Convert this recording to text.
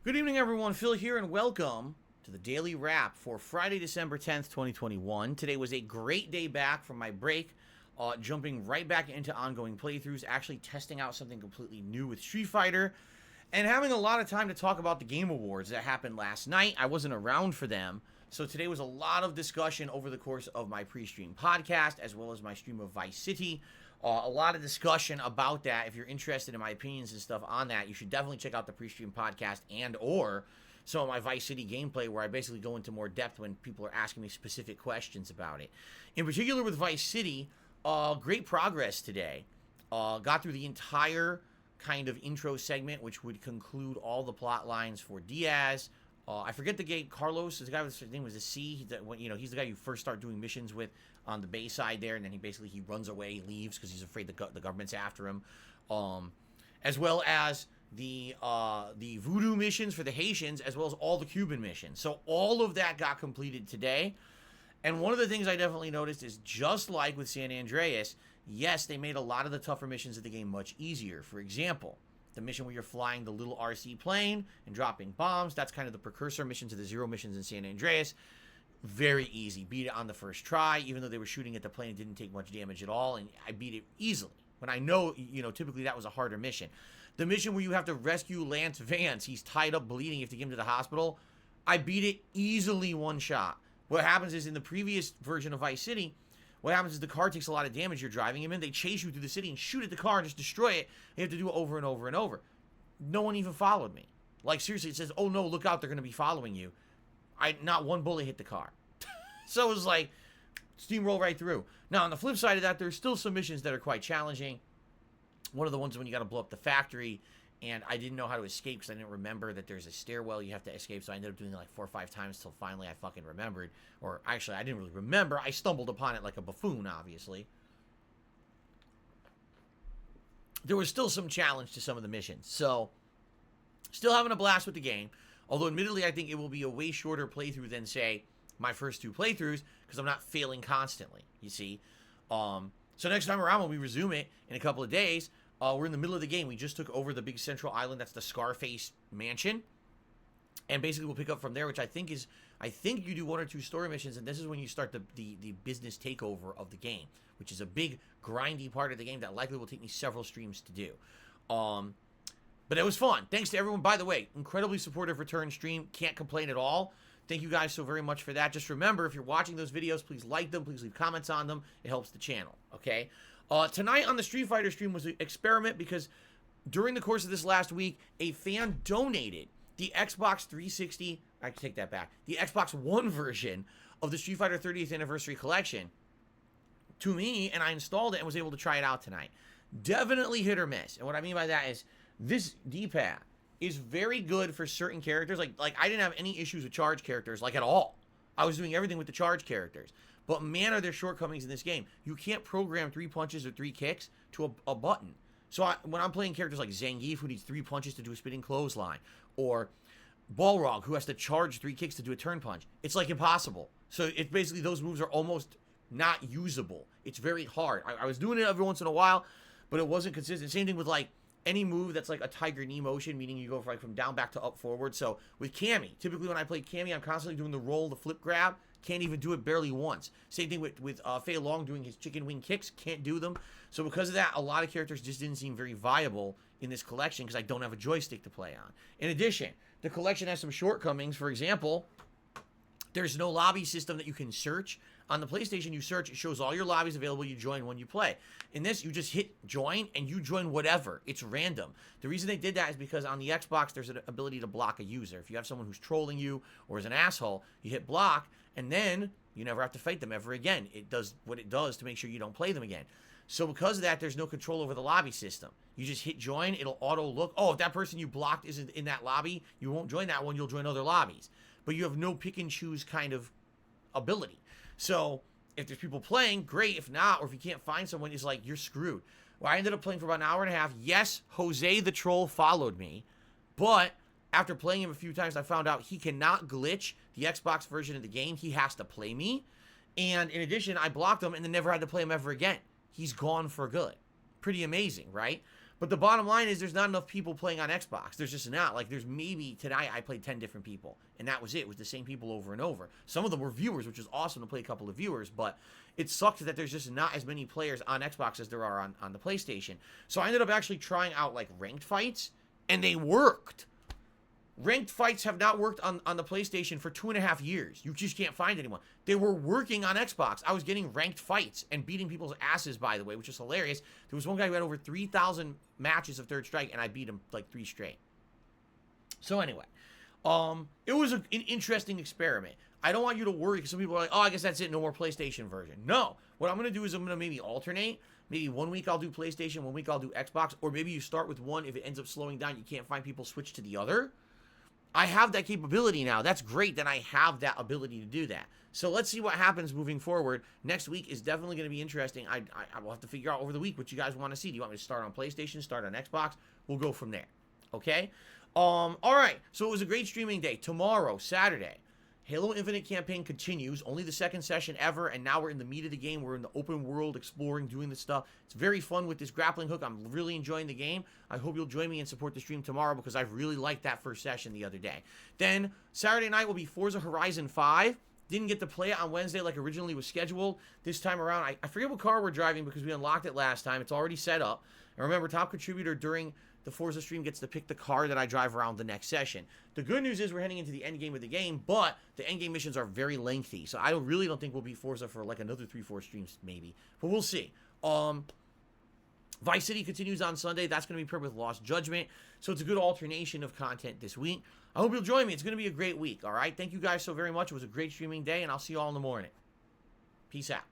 Good evening, everyone. Phil here, and welcome to the Daily Wrap for Friday, December 10th, 2021. Today was a great day back from my break, jumping right back into ongoing playthroughs, actually testing out something completely new with Street Fighter, and having a lot of time to talk about the Game Awards that happened last night. I wasn't around for them, so today was a lot of discussion over the course of my pre-stream podcast, as well as my stream of Vice City. A lot of discussion about that. If you're interested in my opinions and stuff on that, you should definitely check out the pre-stream podcast and or some of my Vice City gameplay where I basically go into more depth when people are asking me specific questions about it. In particular with Vice City, great progress today. Got through the entire kind of intro segment, which would conclude all the plot lines for Diaz. I forget the guy, Carlos, the guy with his name was a C. He's the guy you first start doing missions with on the Bay side there, and then he runs away, leaves because he's afraid the government's after him. As well as the voodoo missions for the Haitians, as well as all the Cuban missions. So all of that got completed today. And one of the things I definitely noticed is, just like with San Andreas, yes, they made a lot of the tougher missions of the game much easier. For example, the mission where you're flying the little RC plane and dropping bombs, that's kind of the precursor mission to the Zero missions in San Andreas. Very easy. Beat it on the first try, even though they were shooting at the plane, it didn't take much damage at all, and I beat it easily. When I know, typically that was a harder mission. The mission where you have to rescue Lance Vance, he's tied up bleeding, you have to get him to the hospital, I beat it easily one shot. What happens is, in the previous version of Vice City, what happens is the car takes a lot of damage, you're driving him in, they chase you through the city and shoot at the car and just destroy it. You have to do it over and over and over. No one even followed me. Like, seriously, it says, oh no, look out, they're going to be following you. Not one bullet hit the car. So it was like, steamroll right through. Now, on the flip side of that, there's still some missions that are quite challenging. One of the ones when you got to blow up the factory, and I didn't know how to escape because I didn't remember that there's a stairwell you have to escape, so I ended up doing it like 4 or 5 times till finally I fucking remembered. Or actually, I didn't really remember. I stumbled upon it like a buffoon, obviously. There was still some challenge to some of the missions. So, still having a blast with the game. Although, admittedly, I think it will be a way shorter playthrough than, say, my first 2 playthroughs, because I'm not failing constantly, you see. So next time around, when we resume it in a couple of days, we're in the middle of the game. We just took over the big central island. That's the Scarface mansion. And basically, we'll pick up from there, which I think you do 1 or 2 story missions, and this is when you start the business takeover of the game, which is a big, grindy part of the game that likely will take me several streams to do. But it was fun. Thanks to everyone. By the way, incredibly supportive return stream. Can't complain at all. Thank you guys so very much for that. Just remember, if you're watching those videos, please like them. Please leave comments on them. It helps the channel, okay? Tonight on the Street Fighter stream was an experiment because during the course of this last week, a fan donated the Xbox 360, I take that back, the Xbox One version of the Street Fighter 30th Anniversary Collection to me, and I installed it and was able to try it out tonight. Definitely hit or miss. And what I mean by that is this D-pad is very good for certain characters. Like I didn't have any issues with charge characters, like, at all. I was doing everything with the charge characters. But man, are there shortcomings in this game. You can't program 3 punches or 3 kicks to a button. So when I'm playing characters like Zangief, who needs 3 punches to do a spinning clothesline, or Balrog, who has to charge 3 kicks to do a turn punch, it's like impossible. So it's basically, those moves are almost not usable. It's very hard. I was doing it every once in a while, but it wasn't consistent. Same thing with, like, any move that's like a tiger knee motion, meaning you go from down back to up forward. So with Cammy, typically when I play Cammy, I'm constantly doing the roll, the flip grab. Can't even do it barely once. Same thing with Fei Long doing his chicken wing kicks. Can't do them. So because of that, a lot of characters just didn't seem very viable in this collection because I don't have a joystick to play on. In addition, the collection has some shortcomings. For example, there's no lobby system that you can search. On the PlayStation, you search, it shows all your lobbies available, you join when you play. In this, you just hit join, and you join whatever. It's random. The reason they did that is because on the Xbox, there's an ability to block a user. If you have someone who's trolling you or is an asshole, you hit block, and then you never have to fight them ever again. It does what it does to make sure you don't play them again. So because of that, there's no control over the lobby system. You just hit join, it'll auto-look. Oh, if that person you blocked isn't in that lobby, you won't join that one, you'll join other lobbies. But you have no pick-and-choose kind of ability. So, if there's people playing, great. If not, or if you can't find someone, it's like, you're screwed. Well, I ended up playing for about an hour and a half. Yes, Jose the Troll followed me. But, after playing him a few times, I found out he cannot glitch the Xbox version of the game. He has to play me. And, in addition, I blocked him and then never had to play him ever again. He's gone for good. Pretty amazing, right? But the bottom line is there's not enough people playing on Xbox. There's just not. Like, there's maybe, tonight I played 10 different people. And that was it. It was the same people over and over. Some of them were viewers, which is awesome to play a couple of viewers. But it sucks that there's just not as many players on Xbox as there are on the PlayStation. So I ended up actually trying out, like, ranked fights. And they worked. Ranked fights have not worked on the PlayStation for 2.5 years. You just can't find anyone. They were working on Xbox. I was getting ranked fights and beating people's asses, by the way, which is hilarious. There was one guy who had over 3,000 matches of Third Strike, and I beat him like 3 straight. So anyway, it was an interesting experiment. I don't want you to worry because some people are like, oh, I guess that's it. No more PlayStation version. No. What I'm going to do is I'm going to maybe alternate. Maybe 1 week I'll do PlayStation, 1 week I'll do Xbox, or maybe you start with one. If it ends up slowing down, you can't find people, switch to the other. I have that capability now. That's great that I have that ability to do that. So let's see what happens moving forward. Next week is definitely going to be interesting. I will have to figure out over the week what you guys want to see. Do you want me to start on PlayStation, start on Xbox? We'll go from there. Okay? All right. So it was a great streaming day. Tomorrow, Saturday, Halo Infinite campaign continues. Only the second session ever, and now we're in the meat of the game. We're in the open world, exploring, doing this stuff. It's very fun with this grappling hook. I'm really enjoying the game. I hope you'll join me and support the stream tomorrow because I really liked that first session the other day. Then, Saturday night will be Forza Horizon 5. Didn't get to play it on Wednesday like originally was scheduled. This time around, I forget what car we're driving because we unlocked it last time. It's already set up. And remember, top contributor during the Forza stream gets to pick the car that I drive around the next session. The good news is we're heading into the end game of the game, but the end game missions are very lengthy. So I really don't think we'll beat Forza for like another 3-4 streams maybe. But we'll see. Vice City continues on Sunday. That's going to be paired with Lost Judgment. So it's a good alternation of content this week. I hope you'll join me. It's going to be a great week, all right? Thank you guys so very much. It was a great streaming day, and I'll see you all in the morning. Peace out.